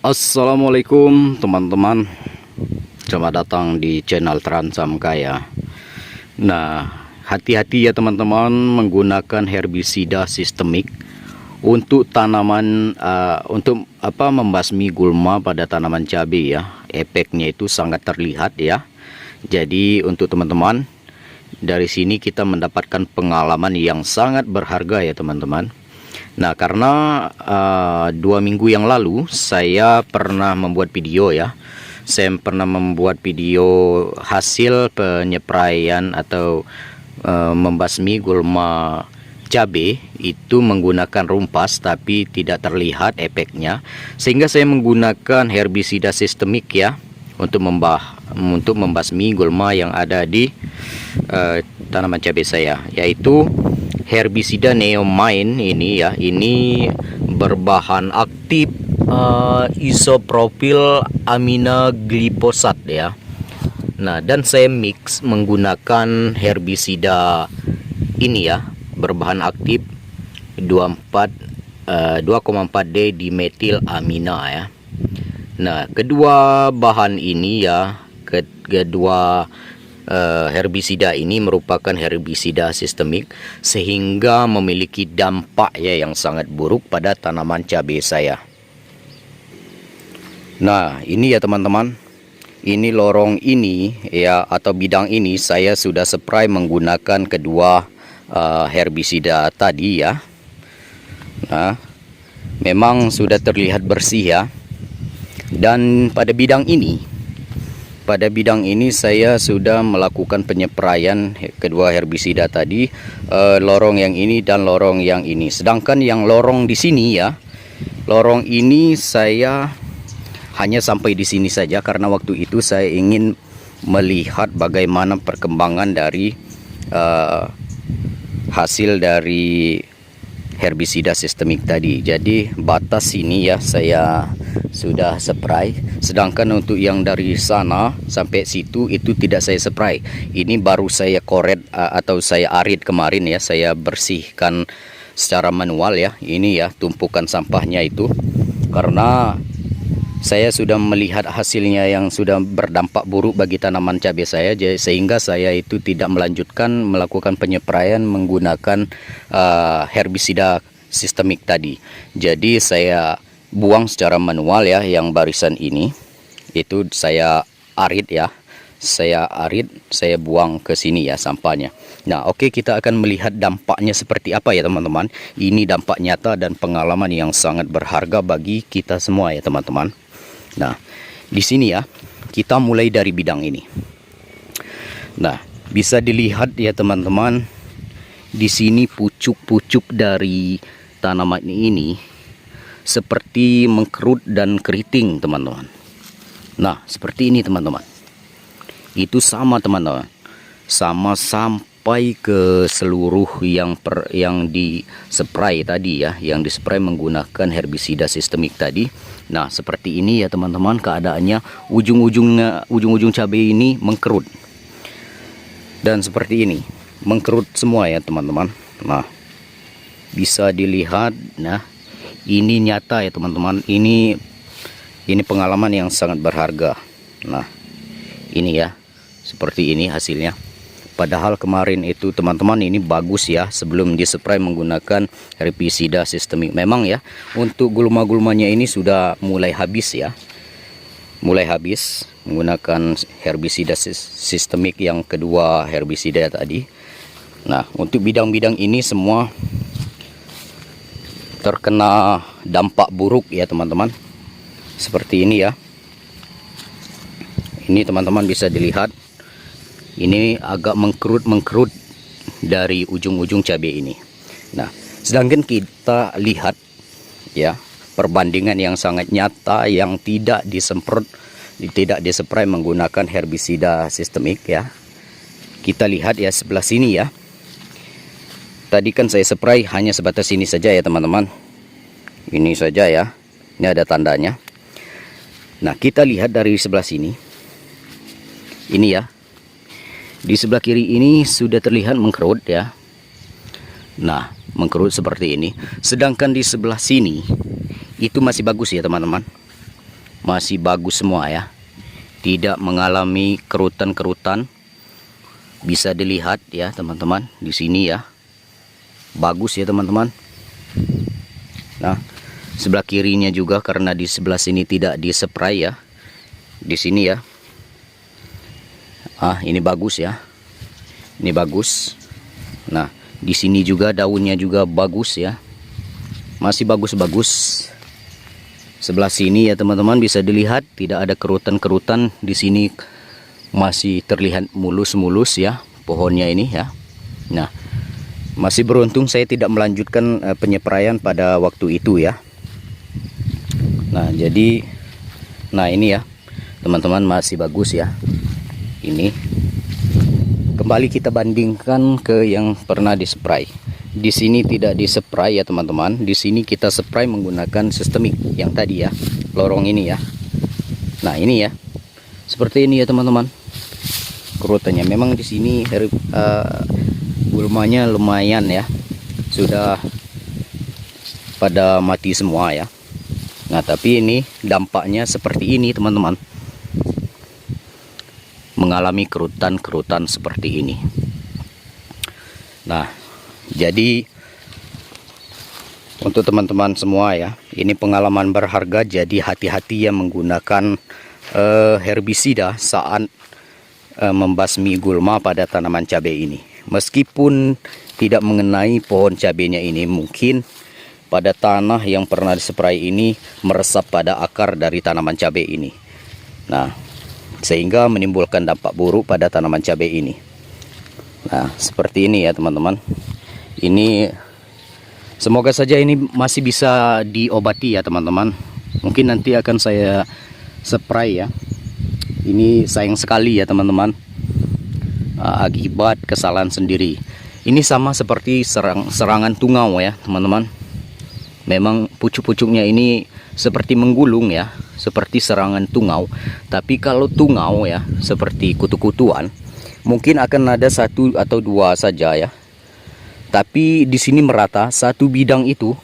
Assalamualaikum teman-teman, selamat datang di channel Terancam Kaya. Nah, hati-hati ya teman-teman menggunakan herbisida sistemik untuk tanaman, membasmi gulma pada tanaman cabai ya. Efeknya itu sangat terlihat ya. Jadi untuk teman-teman, dari sini kita mendapatkan pengalaman yang sangat berharga ya teman-teman. Nah, karena 2 minggu yang lalu saya pernah membuat video ya. Saya pernah membuat video hasil penyepraian atau membasmi gulma cabai itu menggunakan rumpas tapi tidak terlihat efeknya. Sehingga saya menggunakan herbisida sistemik ya untuk membasmi gulma yang ada di tanaman cabai saya, yaitu herbisida neomycin ini ya. Ini berbahan aktif isopropil amina glifosat ya. Nah, dan saya mix menggunakan herbisida ini ya, berbahan aktif 2,4D dimetil amina ya. Nah, kedua bahan ini ya, kedua herbisida ini merupakan herbisida sistemik sehingga memiliki dampak ya yang sangat buruk pada tanaman cabai saya. Nah, ini ya teman-teman, ini lorong ini ya atau bidang ini saya sudah spray menggunakan kedua herbisida tadi ya. Nah, memang sudah terlihat bersih ya. Dan pada bidang ini saya sudah melakukan penyepraian kedua herbisida tadi, lorong yang ini dan lorong yang ini. Sedangkan yang lorong di sini ya, lorong ini saya hanya sampai di sini saja karena waktu itu saya ingin melihat bagaimana perkembangan dari hasil dari herbisida sistemik tadi. Jadi batas sini ya saya sudah spray, sedangkan untuk yang dari sana sampai situ itu tidak saya spray. Ini baru saya koret atau saya arit kemarin ya, saya bersihkan secara manual ya. Ini ya tumpukan sampahnya itu, karena saya sudah melihat hasilnya yang sudah berdampak buruk bagi tanaman cabai saya, sehingga saya itu tidak melanjutkan melakukan penyepraian menggunakan herbisida sistemik tadi. Jadi saya buang secara manual ya, yang barisan ini itu saya arit ya, saya buang ke sini ya sampahnya. Nah, oke, kita akan melihat dampaknya seperti apa ya teman-teman. Ini dampak nyata dan pengalaman yang sangat berharga bagi kita semua ya teman-teman. Nah, di sini ya, kita mulai dari bidang ini. Nah, bisa dilihat ya teman-teman, di sini pucuk-pucuk dari tanaman ini seperti mengkerut dan keriting teman-teman. Nah, seperti ini teman-teman. Itu sama teman-teman, sama sampai ke seluruh yang di spray tadi ya, yang di spray menggunakan herbisida sistemik tadi. Nah, seperti ini ya teman-teman keadaannya, ujung cabai ini mengkerut. Dan seperti ini, mengkerut semua ya teman-teman. Nah, bisa dilihat, nah ini nyata ya teman-teman. Ini pengalaman yang sangat berharga. Nah, ini ya, seperti ini hasilnya. Padahal kemarin itu teman-teman ini bagus ya sebelum dispray menggunakan herbisida sistemik. Memang ya untuk gulma-gulmanya ini sudah mulai habis ya. Mulai habis menggunakan herbisida sistemik yang kedua herbisida tadi. Nah, untuk bidang-bidang ini semua terkena dampak buruk ya teman-teman. Seperti ini ya. Ini teman-teman bisa dilihat. Ini agak mengkerut dari ujung-ujung cabai ini. Nah, sedangkan kita lihat ya perbandingan yang sangat nyata yang tidak dispray menggunakan herbisida sistemik ya. Kita lihat ya sebelah sini ya. Tadi kan saya spray hanya sebatas ini saja ya teman-teman. Ini saja ya. Ini ada tandanya. Nah, kita lihat dari sebelah sini. Ini ya. Di sebelah kiri ini sudah terlihat mengkerut ya. Nah, mengkerut seperti ini. Sedangkan di sebelah sini itu masih bagus ya teman-teman. masih bagus semua ya, tidak mengalami kerutan-kerutan. Bisa dilihat ya teman-teman di sini ya, bagus ya teman-teman. Nah, sebelah kirinya juga, karena di sebelah sini tidak dispray ya, di sini ya. Ini bagus ya, ini bagus. Nah, di sini juga daunnya juga bagus ya, masih bagus-bagus. Sebelah sini ya teman-teman, bisa dilihat tidak ada kerutan-kerutan. Di sini masih terlihat mulus-mulus ya pohonnya ini ya. Nah, masih beruntung saya tidak melanjutkan penyepraian pada waktu itu ya. Nah, jadi ini ya teman-teman, masih bagus ya. Ini kembali kita bandingkan ke yang pernah dispray. Di sini tidak dispray ya teman-teman. Di sini kita spray menggunakan sistemik yang tadi ya, lorong ini ya. Nah, ini ya, seperti ini ya teman-teman. Kerutannya memang di sini gulmanya lumayan ya, sudah pada mati semua ya. Nah, tapi ini dampaknya seperti ini teman-teman, mengalami kerutan-kerutan seperti ini. Nah, jadi untuk teman-teman semua ya, ini pengalaman berharga. Jadi hati-hati ya menggunakan herbisida saat membasmi gulma pada tanaman cabai ini. Meskipun tidak mengenai pohon cabainya ini, mungkin pada tanah yang pernah dispray ini meresap pada akar dari tanaman cabai ini. Nah, sehingga menimbulkan dampak buruk pada tanaman cabai ini. Nah, seperti ini ya teman-teman. Ini semoga saja ini masih bisa diobati ya teman-teman. Mungkin nanti akan saya spray ya. Ini sayang sekali ya teman-teman, akibat kesalahan sendiri. Ini sama seperti serangan tungau ya teman-teman. Memang pucuk-pucuknya ini seperti menggulung ya, seperti serangan tungau. Tapi kalau tungau ya, seperti kutu-kutuan, mungkin akan ada satu atau dua saja ya. Tapi di sini merata, satu bidang itu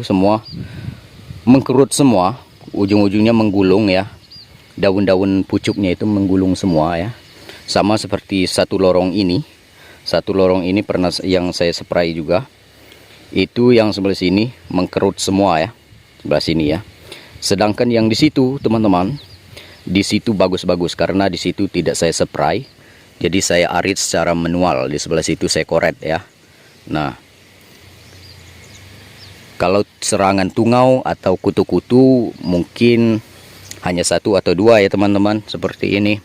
semua mengkerut semua, ujung-ujungnya menggulung ya. Daun-daun pucuknya itu menggulung semua ya. Sama seperti satu lorong ini. Satu lorong ini pernah yang saya spray juga. Itu yang sebelah sini mengkerut semua ya. Sebelah sini ya. Sedangkan yang di situ teman-teman, di situ bagus-bagus karena di situ tidak saya spray. Jadi saya arit secara manual. Di sebelah situ saya koret ya. Nah, kalau serangan tungau atau kutu-kutu mungkin hanya satu atau dua ya teman-teman, seperti ini.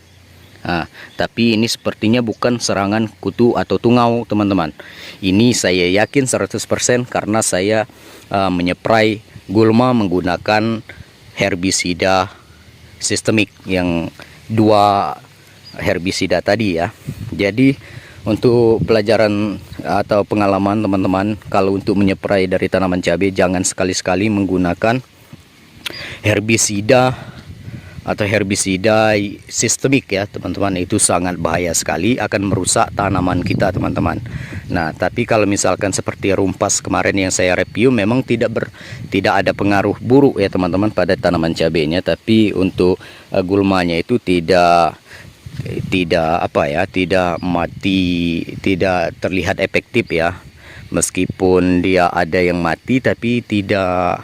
Nah, tapi ini sepertinya bukan serangan kutu atau tungau teman-teman. Ini saya yakin 100% karena saya menyeprai gulma menggunakan herbisida sistemik yang dua herbisida tadi ya. Jadi untuk pelajaran atau pengalaman teman-teman, kalau untuk menyeprai dari tanaman cabai jangan sekali-sekali menggunakan herbisida atau herbisida sistemik ya teman-teman. Itu sangat bahaya sekali, akan merusak tanaman kita teman-teman. Nah, tapi kalau misalkan seperti rumpas kemarin yang saya review, memang tidak ada pengaruh buruk ya teman-teman pada tanaman cabainya. Tapi untuk gulmanya itu tidak mati, tidak terlihat efektif ya. Meskipun dia ada yang mati, tapi tidak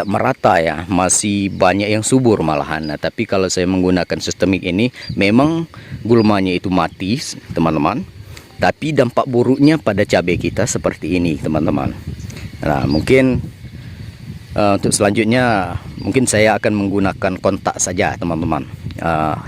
merata ya, masih banyak yang subur malahan. Nah, tapi kalau saya menggunakan sistemik ini, memang gulmanya itu mati teman-teman, tapi dampak buruknya pada cabai kita seperti ini teman-teman. Nah, mungkin untuk selanjutnya mungkin saya akan menggunakan kontak saja teman-teman,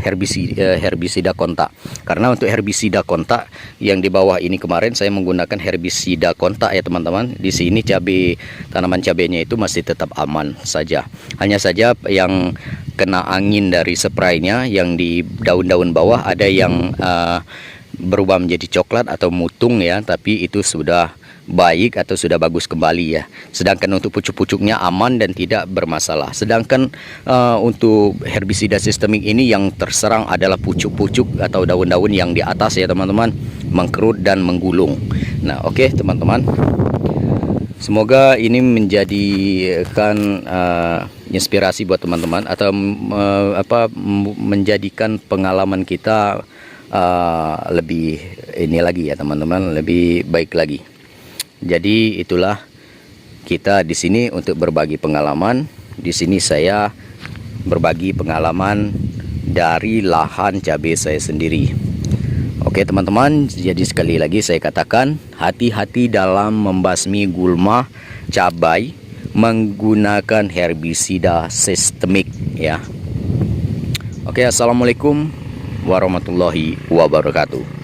herbisida kontak. Karena untuk herbisida kontak yang di bawah ini kemarin saya menggunakan herbisida kontak ya teman-teman. Di sini tanaman cabainya itu masih tetap aman saja. Hanya saja yang kena angin dari spraynya, yang di daun-daun bawah ada yang berubah menjadi coklat atau mutung ya, tapi itu sudah baik atau sudah bagus kembali ya. Sedangkan untuk pucuk-pucuknya aman dan tidak bermasalah. Sedangkan untuk herbisida sistemik ini yang terserang adalah pucuk-pucuk atau daun-daun yang di atas ya teman-teman, mengkerut dan menggulung. Nah, oke teman-teman, semoga ini menjadikan inspirasi buat teman-teman atau menjadikan pengalaman kita lebih ini lagi ya teman-teman, lebih baik lagi. Jadi itulah kita di sini untuk berbagi pengalaman. Di sini saya berbagi pengalaman dari lahan cabai saya sendiri. Oke teman-teman, jadi sekali lagi saya katakan, hati-hati dalam membasmi gulma cabai menggunakan herbisida sistemik ya. Oke, assalamualaikum warahmatullahi wabarakatuh.